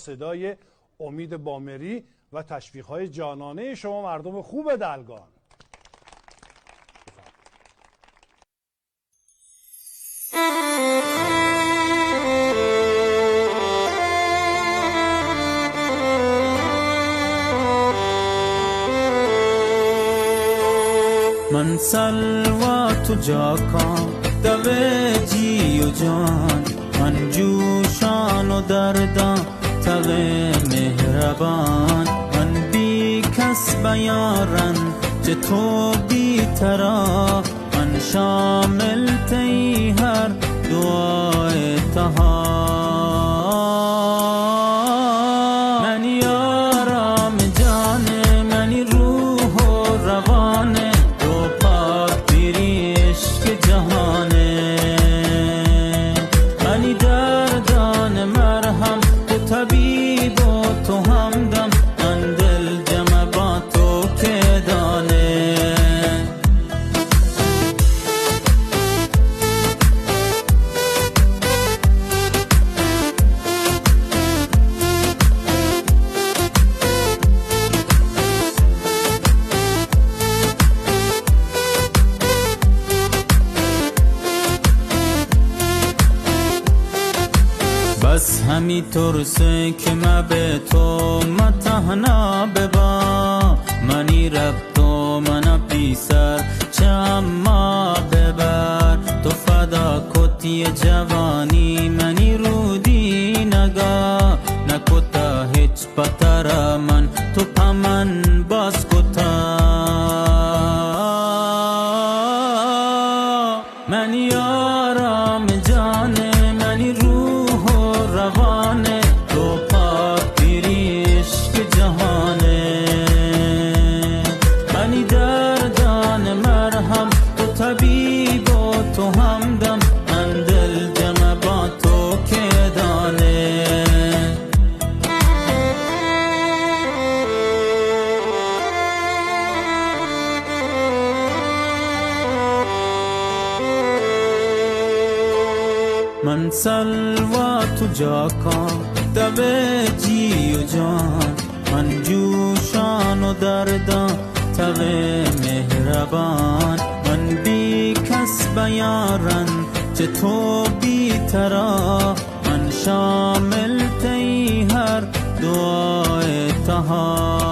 صدای امید بامری و تشویق‌های جانانه شما مردم خوب دلگان. من سلوا تو جاکان دوه جی و جان، من جوشان و دردان توه مهربان، من بی کس بیارن چه تو بی ترا، من شامل تی هر دعای تها، من یارم جانه منی روح و روانه، جهانه منی دردان مرهم، تو طبیب و تو همدم، من دل جمع با تو که دانه. بس همی ترسه که ما به تو متحنا ببا، منی رب تو منا پیسر چه اما ببر، تو فدا کتی جوانی منی رودی نگا، نکتا هیچ پتر من تو پمن باز کتا، منی یارم جانه منی روح روانه، تو پاک پیری عشق جهانه، منی دردان مرهم، تو طبیب و تو همدم، من دل جمع با تو که دانه. من سلوا تو جاکان دوه جی و جان، من جوشان و دردان توه مهربان، من بی کس بیارن چه تو بی ترا، من شامل تی هر دعای تها.